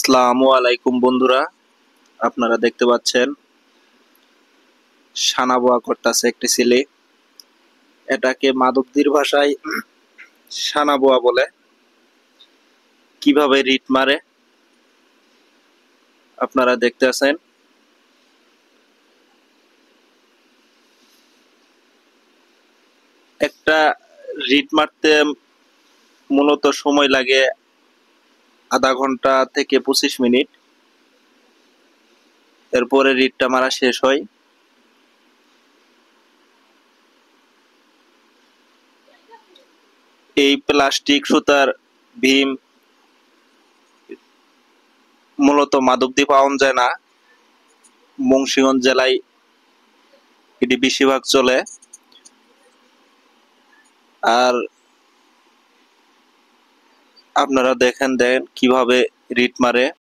আসসালামু আলাইকুম বন্ধুরা, আপনারা দেখতে পাচ্ছেন সানা বোয়া করতেছে একটি ছেলে। এটাকে মাধবদীর ভাষায় সানা বোয়া বলে। কিভাবে রিট মারে আপনারা দেখতেছেন। একটা রিট মারতে মূলত সময় লাগে আধা ঘন্টা থেকে 25 মিনিট। এরপরে রিটটা মারা শেষ হয়। এই প্লাস্টিক সুতার ভীম মূলত মাধবদী পাওয়া যায় না, মুন্সিগঞ্জ জেলায় এটি বেশিরভাগ চলে। আর আপনারা দেখেন কিভাবে রিট মারে।